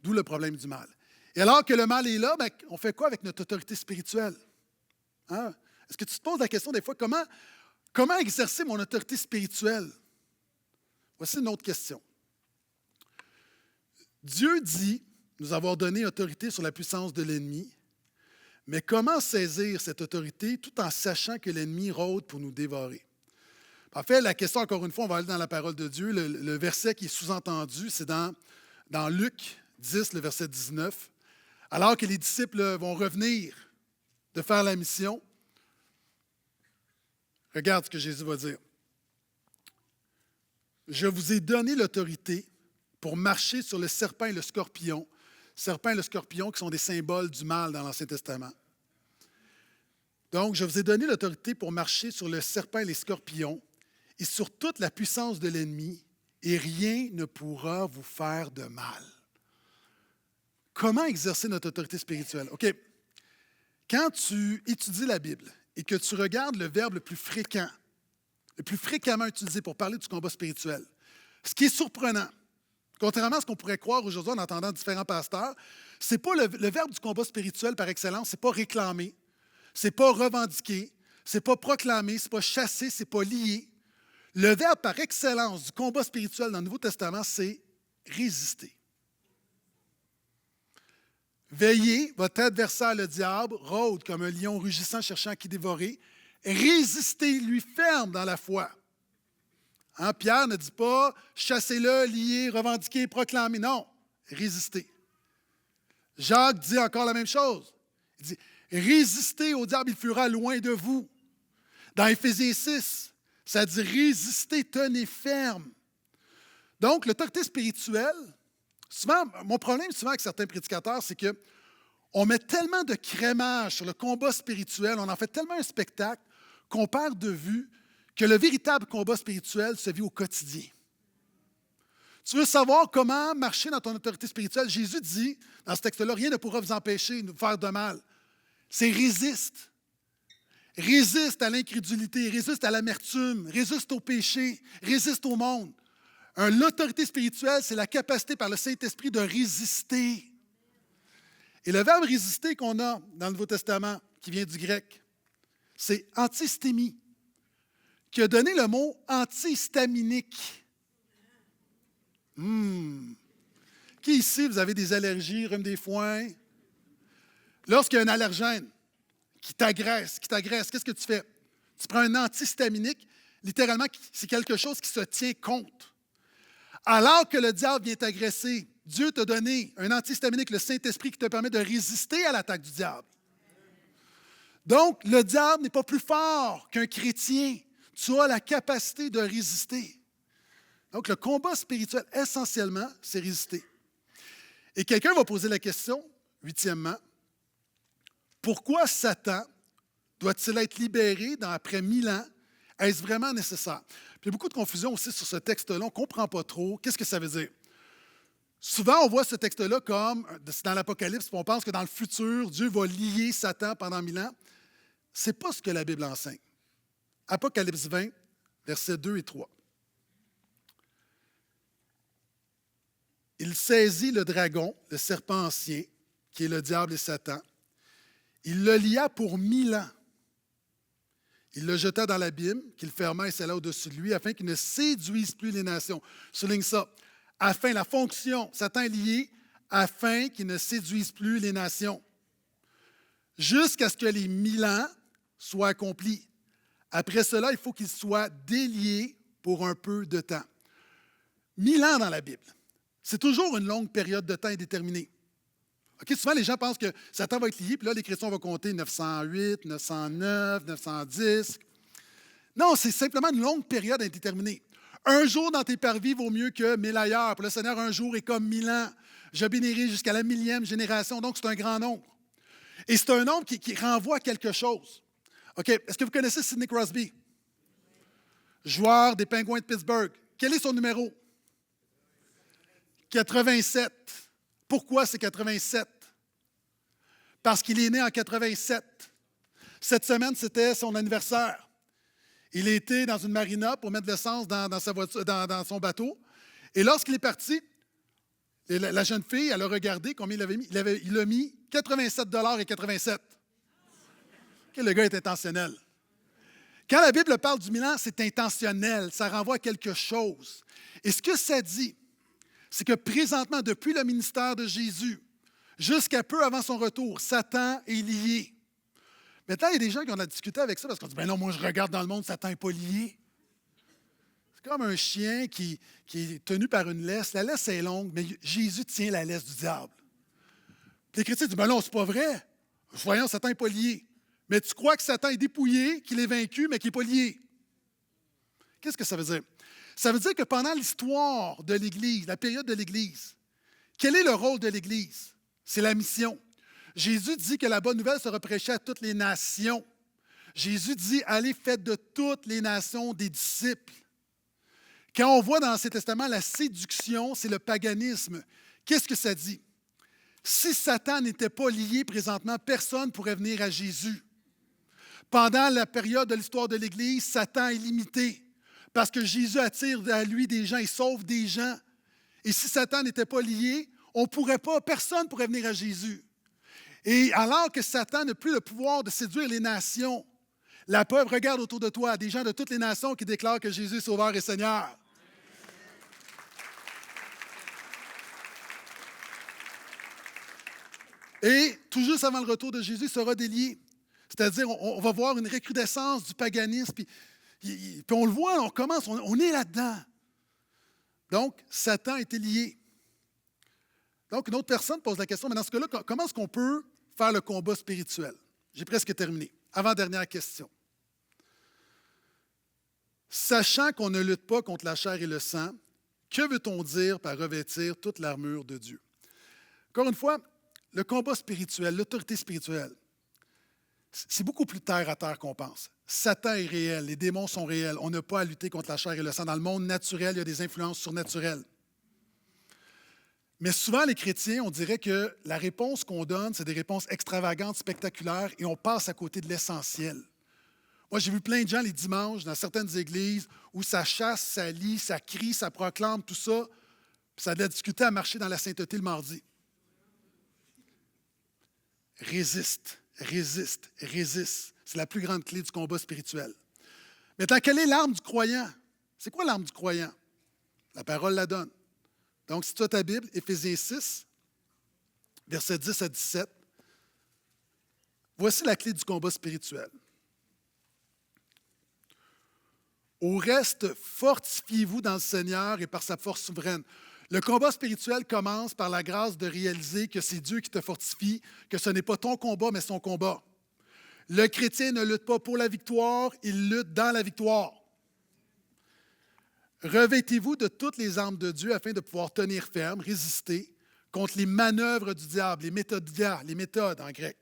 d'où le problème du mal. Et alors que le mal est là, on fait quoi avec notre autorité spirituelle? Hein? Est-ce que tu te poses la question des fois, comment exercer mon autorité spirituelle? Voici une autre question. Dieu dit nous avoir donné autorité sur la puissance de l'ennemi, mais comment saisir cette autorité tout en sachant que l'ennemi rôde pour nous dévorer? En fait, la question, encore une fois, on va aller dans la parole de Dieu. Le verset qui est sous-entendu, c'est dans Luc 10, le verset 19. Alors que les disciples vont revenir de faire la mission, regarde ce que Jésus va dire. Je vous ai donné l'autorité pour marcher sur le serpent et le scorpion. Serpent et le scorpion qui sont des symboles du mal dans l'Ancien Testament. Donc, je vous ai donné l'autorité pour marcher sur le serpent et les scorpions et sur toute la puissance de l'ennemi, et rien ne pourra vous faire de mal. Comment exercer notre autorité spirituelle? OK. Quand tu étudies la Bible et que tu regardes le verbe le plus fréquemment utilisé pour parler du combat spirituel, ce qui est surprenant, contrairement à ce qu'on pourrait croire aujourd'hui en entendant différents pasteurs, ce n'est pas le verbe du combat spirituel par excellence, ce n'est pas réclamer, ce n'est pas revendiquer, ce n'est pas proclamer, ce n'est pas chasser, ce n'est pas lier. Le verbe par excellence du combat spirituel dans le Nouveau Testament, c'est résister. Veillez, votre adversaire, le diable, rôde comme un lion rugissant cherchant à qui dévorer. Résistez-lui ferme dans la foi. Hein, Pierre ne dit pas chassez-le, liez, revendiquez, proclamez. Non, résistez. Jacques dit encore la même chose. Il dit résistez au diable, il fuira loin de vous. Dans Éphésiens 6, ça dit résistez, tenez ferme. Donc, l'autorité spirituelle, souvent, mon problème souvent avec certains prédicateurs, c'est qu'on met tellement de crémage sur le combat spirituel, on en fait tellement un spectacle qu'on perd de vue que le véritable combat spirituel se vit au quotidien. Tu veux savoir comment marcher dans ton autorité spirituelle? Jésus dit, dans ce texte-là, rien ne pourra vous empêcher de vous faire de mal. C'est résiste. Résiste à l'incrédulité, résiste à l'amertume, résiste au péché, résiste au monde. L'autorité spirituelle, c'est la capacité par le Saint-Esprit de résister. Et le verbe résister qu'on a dans le Nouveau Testament, qui vient du grec, c'est antistémie, qui a donné le mot antihistaminique. Qui ici, vous avez des allergies, rhume des foins? Lorsqu'il y a un allergène qui t'agresse, qu'est-ce que tu fais? Tu prends un antihistaminique, littéralement, c'est quelque chose qui se tient compte. Alors que le diable vient t'agresser, Dieu t'a donné un antihistaminique, le Saint-Esprit, qui te permet de résister à l'attaque du diable. Donc, le diable n'est pas plus fort qu'un chrétien. Tu as la capacité de résister. Donc, le combat spirituel, essentiellement, c'est résister. Et quelqu'un va poser la question, huitièmement, pourquoi Satan doit-il être libéré après 1000 ans? Est-ce vraiment nécessaire? Puis il y a beaucoup de confusion aussi sur ce texte-là. On ne comprend pas trop. Qu'est-ce que ça veut dire? Souvent, on voit ce texte-là comme, c'est dans l'Apocalypse, puis on pense que dans le futur, Dieu va lier Satan pendant 1000 ans. Ce n'est pas ce que la Bible enseigne. Apocalypse 20, versets 2 et 3. Il saisit le dragon, le serpent ancien, qui est le diable et Satan. Il le lia pour 1000 ans. Il le jeta dans l'abîme, qu'il ferma et scella au-dessus de lui, afin qu'il ne séduise plus les nations. Je souligne ça. Afin, la fonction, Satan est lié, afin qu'il ne séduise plus les nations. Jusqu'à ce que les 1000 ans soient accomplis. Après cela, il faut qu'il soit délié pour un peu de temps. 1000 ans dans la Bible. C'est toujours une longue période de temps indéterminée. Okay, souvent, les gens pensent que Satan va être lié, puis là, les chrétiens vont compter 908, 909, 910. Non, c'est simplement une longue période indéterminée. Un jour dans tes parvis vaut mieux que 1000 ailleurs. Pour le Seigneur, un jour est comme 1000 ans. Je bénirai jusqu'à la 1000e génération. Donc, c'est un grand nombre. Et c'est un nombre qui renvoie à quelque chose. OK, est-ce que vous connaissez Sidney Crosby? Joueur des Penguins de Pittsburgh. Quel est son numéro? 87. Pourquoi c'est 87? Parce qu'il est né en 87. Cette semaine, c'était son anniversaire. Il était dans une marina pour mettre de l'essence dans son bateau. Et lorsqu'il est parti, la jeune fille, elle a regardé combien il avait mis. Il a mis 87,87 $. Okay, le gars est intentionnel. Quand la Bible parle du 1000 ans, c'est intentionnel. Ça renvoie à quelque chose. Et ce que ça dit, c'est que présentement, depuis le ministère de Jésus, jusqu'à peu avant son retour, Satan est lié. Maintenant, il y a des gens qui ont discuté avec ça parce qu'on dit, ben non, moi je regarde dans le monde, Satan n'est pas lié. C'est comme un chien qui est tenu par une laisse. La laisse est longue, mais Jésus tient la laisse du diable. Puis les chrétiens disent, ben non, c'est pas vrai. Voyons, Satan n'est pas lié. Mais tu crois que Satan est dépouillé, qu'il est vaincu, mais qu'il n'est pas lié. Qu'est-ce que ça veut dire? Ça veut dire que pendant l'histoire de l'Église, la période de l'Église, quel est le rôle de l'Église? C'est la mission. Jésus dit que la bonne nouvelle sera prêchée à toutes les nations. Jésus dit, allez, faites de toutes les nations des disciples. Quand on voit dans l'Ancien Testament la séduction, c'est le paganisme. Qu'est-ce que ça dit? Si Satan n'était pas lié présentement, personne ne pourrait venir à Jésus. Pendant la période de l'histoire de l'Église, Satan est limité parce que Jésus attire à lui des gens, il sauve des gens. Et si Satan n'était pas lié, personne ne pourrait venir à Jésus. Et alors que Satan n'a plus le pouvoir de séduire les nations, la preuve, regarde autour de toi, des gens de toutes les nations qui déclarent que Jésus est Sauveur et Seigneur. Et tout juste avant le retour de Jésus, il sera délié. C'est-à-dire, on va voir une recrudescence du paganisme, puis on le voit, on commence, on est là-dedans. Donc, Satan était lié. Donc, une autre personne pose la question, mais dans ce cas-là, comment est-ce qu'on peut faire le combat spirituel? J'ai presque terminé. Avant-dernière question. Sachant qu'on ne lutte pas contre la chair et le sang, que veut-on dire par revêtir toute l'armure de Dieu? Encore une fois, le combat spirituel, l'autorité spirituelle, c'est beaucoup plus terre à terre qu'on pense. Satan est réel, les démons sont réels. On n'a pas à lutter contre la chair et le sang. Dans le monde naturel, il y a des influences surnaturelles. Mais souvent, les chrétiens, on dirait que la réponse qu'on donne, c'est des réponses extravagantes, spectaculaires, et on passe à côté de l'essentiel. Moi, j'ai vu plein de gens les dimanches dans certaines églises où ça chasse, ça lit, ça crie, ça proclame, tout ça, puis ça a de la difficulté à marcher dans la sainteté le mardi. Résiste, résiste, résiste. C'est la plus grande clé du combat spirituel. Maintenant, quelle est l'arme du croyant? C'est quoi l'arme du croyant? La parole la donne. Donc, si tu as ta Bible, Éphésiens 6, versets 10 à 17, voici la clé du combat spirituel. Au reste, fortifiez-vous dans le Seigneur et par sa force souveraine. Le combat spirituel commence par la grâce de réaliser que c'est Dieu qui te fortifie, que ce n'est pas ton combat, mais son combat. Le chrétien ne lutte pas pour la victoire, il lutte dans la victoire. Revêtez-vous de toutes les armes de Dieu afin de pouvoir tenir ferme, résister contre les manœuvres du diable, les méthodes en grec.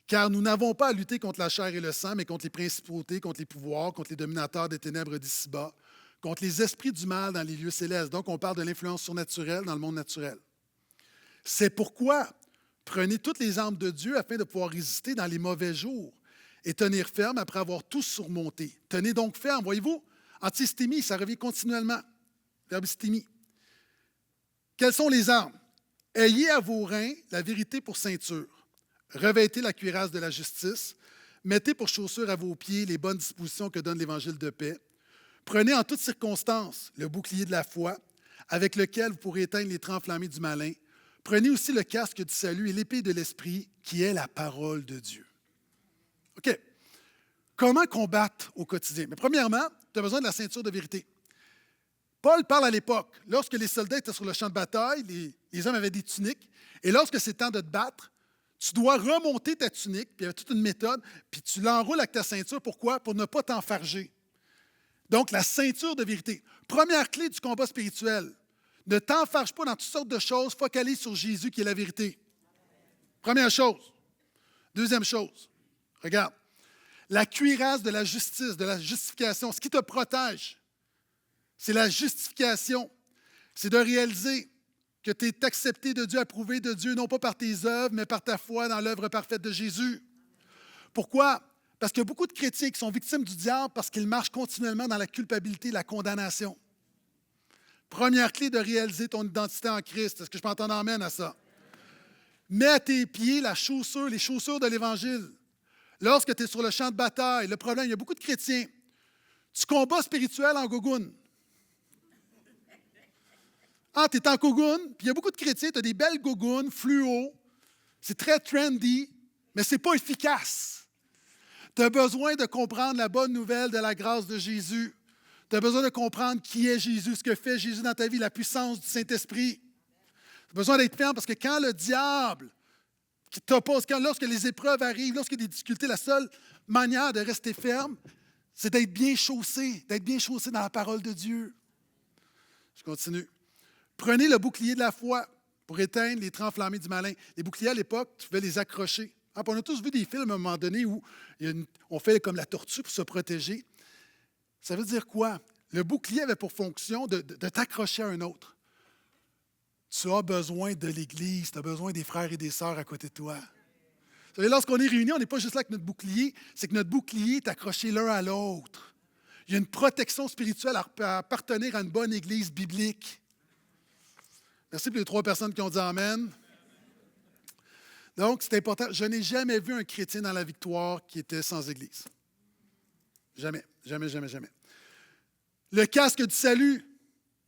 Car nous n'avons pas à lutter contre la chair et le sang, mais contre les principautés, contre les pouvoirs, contre les dominateurs des ténèbres d'ici-bas, contre les esprits du mal dans les lieux célestes. Donc, on parle de l'influence surnaturelle dans le monde naturel. C'est pourquoi prenez toutes les armes de Dieu afin de pouvoir résister dans les mauvais jours et tenir ferme après avoir tout surmonté. Tenez donc ferme, voyez-vous? Antistémie, ça revient continuellement. Verbe stémie. Quelles sont les armes? Ayez à vos reins la vérité pour ceinture. Revêtez la cuirasse de la justice. Mettez pour chaussures à vos pieds les bonnes dispositions que donne l'Évangile de paix. Prenez en toutes circonstances le bouclier de la foi, avec lequel vous pourrez éteindre les traits enflammés du malin. Prenez aussi le casque du salut et l'épée de l'Esprit, qui est la parole de Dieu. OK. Comment combattre au quotidien? Mais premièrement, tu as besoin de la ceinture de vérité. Paul parle à l'époque, lorsque les soldats étaient sur le champ de bataille, les hommes avaient des tuniques, et lorsque c'est temps de te battre, tu dois remonter ta tunique, puis il y avait toute une méthode, puis tu l'enroules avec ta ceinture. Pourquoi? Pour ne pas t'enfarger. Donc, la ceinture de vérité. Première clé du combat spirituel. Ne t'enfarge pas dans toutes sortes de choses, focalise sur Jésus qui est la vérité. Première chose. Deuxième chose, regarde. La cuirasse de la justice, de la justification, ce qui te protège, c'est la justification. C'est de réaliser que tu es accepté de Dieu, approuvé de Dieu, non pas par tes œuvres, mais par ta foi dans l'œuvre parfaite de Jésus. Pourquoi? Parce qu'il y a beaucoup de chrétiens qui sont victimes du diable parce qu'ils marchent continuellement dans la culpabilité et la condamnation. Première clé de réaliser ton identité en Christ. Est-ce que je peux entendre amène à ça? Mets à tes pieds les chaussures de l'Évangile. Lorsque tu es sur le champ de bataille, le problème, il y a beaucoup de chrétiens. Tu combats spirituel en gogoune. Ah, tu es en gogoune, puis il y a beaucoup de chrétiens, tu as des belles gogounes, fluo. C'est très trendy, mais ce n'est pas efficace. Tu as besoin de comprendre la bonne nouvelle de la grâce de Jésus. Tu as besoin de comprendre qui est Jésus, ce que fait Jésus dans ta vie, la puissance du Saint-Esprit. Tu as besoin d'être ferme parce que quand le diable qui t'oppose, lorsque les épreuves arrivent, lorsqu'il y a des difficultés, la seule manière de rester ferme, c'est d'être bien chaussé dans la parole de Dieu. Je continue. Prenez le bouclier de la foi pour éteindre les traits enflammés du malin. Les boucliers, à l'époque, tu pouvais les accrocher. On a tous vu des films à un moment donné où on fait comme la tortue pour se protéger. Ça veut dire quoi? Le bouclier avait pour fonction de t'accrocher à un autre. Tu as besoin de l'Église, tu as besoin des frères et des sœurs à côté de toi. Vous savez, lorsqu'on est réunis, on n'est pas juste là avec notre bouclier, c'est que notre bouclier est accroché l'un à l'autre. Il y a une protection spirituelle à appartenir à une bonne Église biblique. Merci pour les 3 personnes qui ont dit Amen. Donc, c'est important. Je n'ai jamais vu un chrétien dans la victoire qui était sans Église. Jamais, jamais, jamais, jamais. Le casque du salut.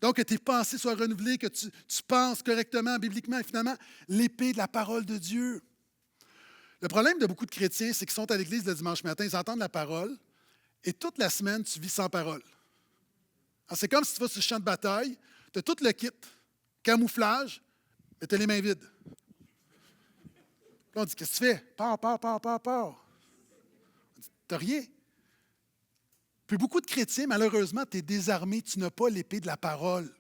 Donc, que tes pensées soient renouvelées, que tu penses correctement, bibliquement, et finalement, l'épée de la parole de Dieu. Le problème de beaucoup de chrétiens, c'est qu'ils sont à l'église le dimanche matin, ils entendent la parole, et toute la semaine, tu vis sans parole. Alors, c'est comme si tu vas sur le champ de bataille, tu as tout le kit, camouflage, mais tu as les mains vides. Là, on dit, qu'est-ce que tu fais? Pars. Tu n'as rien. Puis beaucoup de chrétiens, malheureusement, tu es désarmé, tu n'as pas l'épée de la parole.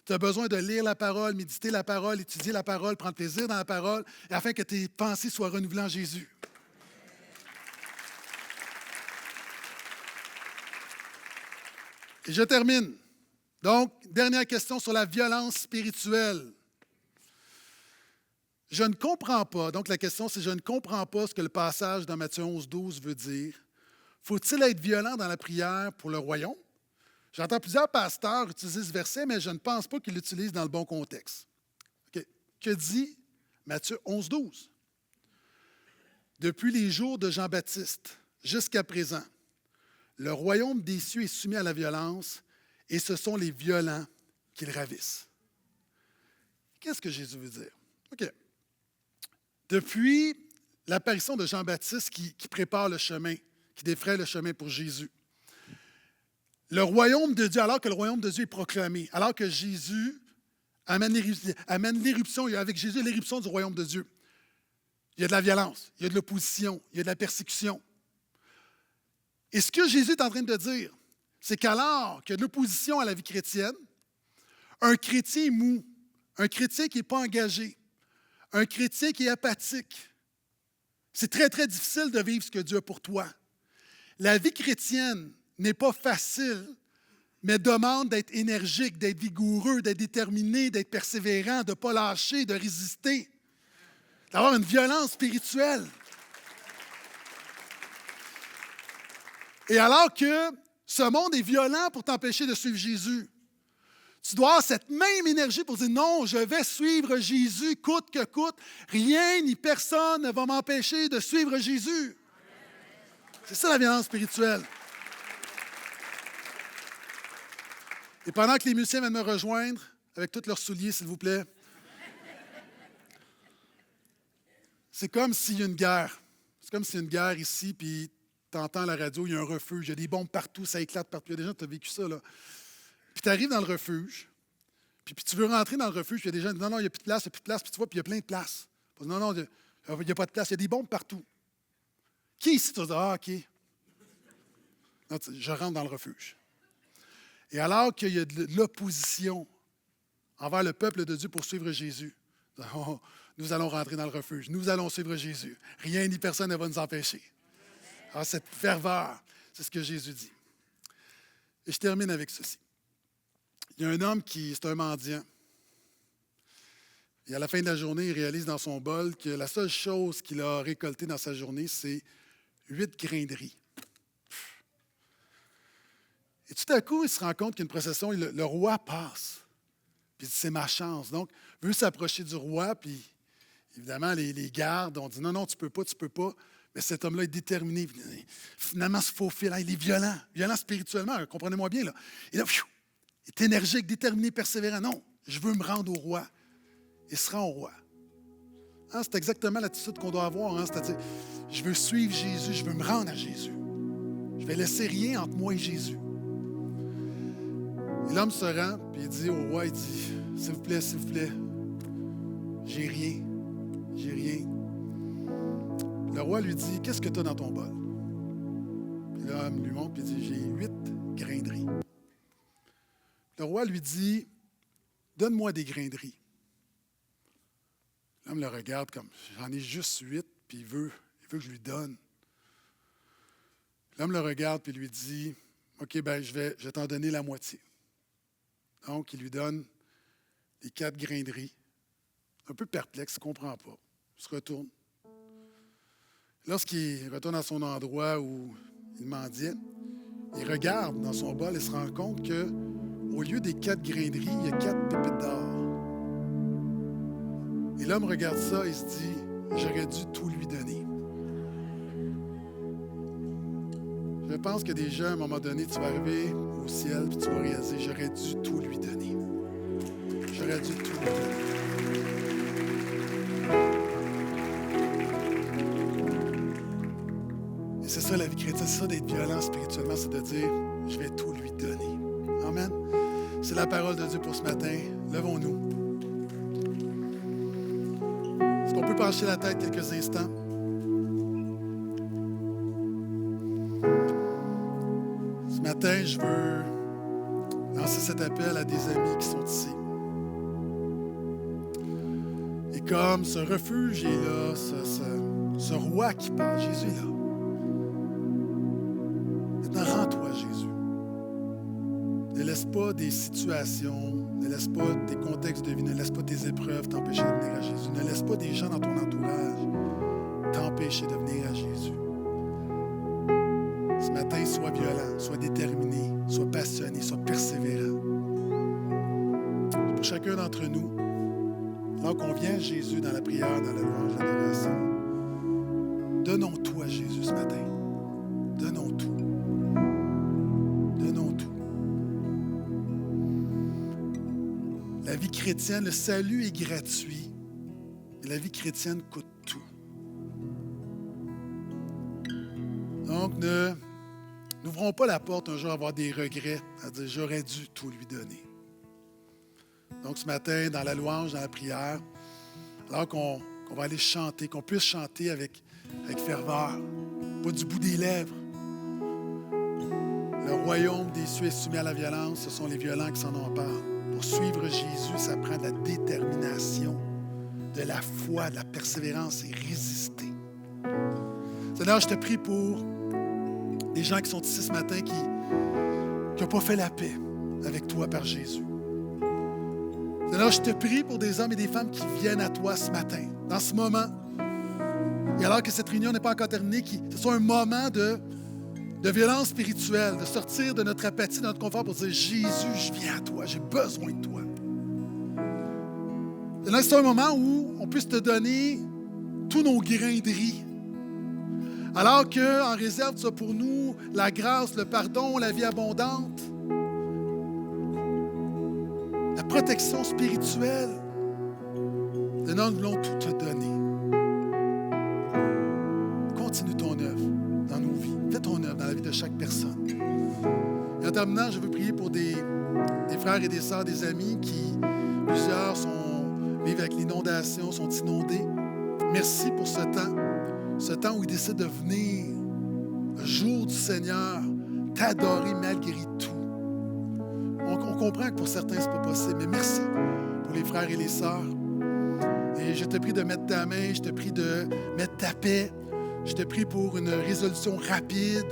Tu as besoin de lire la parole, méditer la parole, étudier la parole, prendre plaisir dans la parole, afin que tes pensées soient renouvelées en Jésus. Et je termine. Donc, dernière question sur la violence spirituelle. Je ne comprends pas, donc la question c'est, je ne comprends pas ce que le passage dans Matthieu 11, 12 veut dire. Faut-il être violent dans la prière pour le royaume? J'entends plusieurs pasteurs utiliser ce verset, mais je ne pense pas qu'ils l'utilisent dans le bon contexte. Okay. Que dit Matthieu 11, 12? Depuis les jours de Jean-Baptiste jusqu'à présent, le royaume des cieux est soumis à la violence, et ce sont les violents qui le ravissent. Qu'est-ce que Jésus veut dire? OK. Depuis l'apparition de Jean-Baptiste qui prépare le chemin, qui défraie le chemin pour Jésus, le royaume de Dieu, alors que le royaume de Dieu est proclamé, alors que Jésus amène l'éruption, il y a avec Jésus l'éruption du royaume de Dieu. Il y a de la violence, il y a de l'opposition, il y a de la persécution. Et ce que Jésus est en train de dire, c'est qu'alors qu'il y a de l'opposition à la vie chrétienne, un chrétien mou, un chrétien qui n'est pas engagé, un chrétien qui est apathique, c'est très, très difficile de vivre ce que Dieu a pour toi. La vie chrétienne n'est pas facile, mais demande d'être énergique, d'être vigoureux, d'être déterminé, d'être persévérant, de ne pas lâcher, de résister, d'avoir une violence spirituelle. Et alors que ce monde est violent pour t'empêcher de suivre Jésus, tu dois avoir cette même énergie pour dire non, je vais suivre Jésus coûte que coûte. Rien ni personne ne va m'empêcher de suivre Jésus. C'est ça la violence spirituelle. Et pendant que les musiciens viennent me rejoindre, avec tous leurs souliers, s'il vous plaît, c'est comme s'il y a une guerre. C'est comme s'il y a une guerre ici, puis tu entends à la radio, il y a un refuge, il y a des bombes partout, ça éclate partout. Il y a des gens qui ont vécu ça, là. Puis tu arrives dans le refuge, puis tu veux rentrer dans le refuge, puis il y a des gens qui disent non, il n'y a plus de place, puis tu vois, puis il y a plein de places. Non, il n'y a pas de place, il y a des bombes partout. Qui ici, tu vas dire, OK. Non, je rentre dans le refuge. Et alors qu'il y a de l'opposition envers le peuple de Dieu pour suivre Jésus, oh, nous allons rentrer dans le refuge, nous allons suivre Jésus. Rien ni personne ne va nous empêcher. Alors, cette ferveur, c'est ce que Jésus dit. Et je termine avec ceci. Il y a un homme c'est un mendiant. Et à la fin de la journée, il réalise dans son bol que la seule chose qu'il a récoltée dans sa journée, c'est 8 grains de riz. Et tout à coup, il se rend compte qu'il y a une procession, et le roi passe. Puis il dit, c'est ma chance. Donc, il veut s'approcher du roi, puis évidemment, les gardes ont dit, non, tu peux pas. Mais cet homme-là est déterminé. Finalement, ce faux fil, il est violent spirituellement, comprenez-moi bien. Là. Et là, il est énergique, déterminé, persévérant. Non, je veux me rendre au roi. Il se rend au roi. Hein, c'est exactement l'attitude qu'on doit avoir. Hein, c'est-à-dire, je veux suivre Jésus, je veux me rendre à Jésus. Je vais laisser rien entre moi et Jésus. Et l'homme se rend, puis il dit au roi, il dit, s'il vous plaît, j'ai rien. Le roi lui dit, qu'est-ce que tu as dans ton bol? Puis l'homme lui montre, puis il dit, j'ai 8 grains de riz. Le roi lui dit, donne-moi des grains de riz. L'homme le regarde comme, j'en ai juste 8, puis il veut que je lui donne. L'homme le regarde, puis lui dit, OK, je vais t'en donner la moitié. Donc, il lui donne les 4 grains de riz. Un peu perplexe, il ne comprend pas. Il se retourne. Lorsqu'il retourne à son endroit où il mendiait, il regarde dans son bol et se rend compte qu'au lieu des 4 grains de riz, il y a 4 pépites d'or. Et l'homme regarde ça et se dit, j'aurais dû tout lui donner. Je pense que des gens, à un moment donné, tu vas arriver au ciel et tu vas réaliser, j'aurais dû tout lui donner. J'aurais dû tout donner. Et c'est ça la vie chrétienne, c'est ça d'être violent spirituellement, c'est de dire, je vais tout lui donner. Amen. C'est la parole de Dieu pour ce matin. Levons-nous. Est-ce qu'on peut pencher la tête quelques instants? Ce matin, je veux lancer cet appel à des amis qui sont ici. Et comme ce refuge est là, ce roi qui parle, Jésus est là. Maintenant, rends-toi, Jésus. Ne laisse pas des situations, ne laisse pas des contextes de vie, ne laisse pas tes épreuves t'empêcher de venir à Jésus. Ne laisse pas des gens dans ton entourage t'empêcher de venir à Jésus. Ce matin, sois violent, sois déterminé, sois passionné, sois persévérant. Pour chacun d'entre nous, alors qu'on vient à Jésus dans la prière, dans la louange, l'adoration, donnons tout à Jésus ce matin. Donnons tout. Donnons tout. La vie chrétienne, le salut est gratuit, mais la vie chrétienne coûte tout. Donc, n'ouvrons pas la porte un jour à avoir des regrets, à dire j'aurais dû tout lui donner. Donc, ce matin, dans la louange, dans la prière, alors qu'on va aller chanter, qu'on puisse chanter avec ferveur, pas du bout des lèvres. Le royaume des cieux est soumis à la violence, ce sont les violents qui s'en emparent. Pour suivre Jésus, ça prend de la détermination, de la foi, de la persévérance et résister. Seigneur, je te prie pour les gens qui sont ici ce matin qui n'ont pas fait la paix avec toi par Jésus. Seigneur, je te prie pour des hommes et des femmes qui viennent à toi ce matin, dans ce moment. Et alors que cette réunion n'est pas encore terminée, que ce soit un moment de violence spirituelle, de sortir de notre apathie, de notre confort pour dire « Jésus, je viens à toi, j'ai besoin de toi. » Seigneur, c'est un moment où on puisse te donner tous nos grains de riz. Alors qu'en réserve, tu as pour nous la grâce, le pardon, la vie abondante, la protection spirituelle. Seigneur, nous voulons tout te donner. Continue ton œuvre dans nos vies. Fais ton œuvre dans la vie de chaque personne. Et en terminant, je veux prier pour des frères et des sœurs, des amis plusieurs vivent avec l'inondation, sont inondés. Merci pour ce temps où ils décident de venir, le jour du Seigneur, t'adorer malgré tout. On comprend que pour certains, ce n'est pas possible, mais merci pour les frères et les sœurs. Et je te prie de mettre ta main, je te prie de mettre ta paix, je te prie pour une résolution rapide,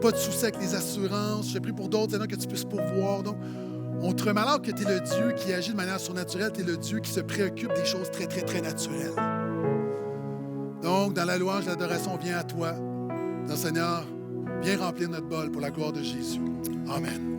pas de soucis avec les assurances, je te prie pour d'autres, Seigneur, que tu puisses pourvoir. Donc, on te remet alors que tu es le Dieu qui agit de manière surnaturelle, tu es le Dieu qui se préoccupe des choses très, très, très naturelles. Donc, dans la louange, l'adoration, on vient à toi. Donc, Seigneur, viens remplir notre bol pour la gloire de Jésus. Amen.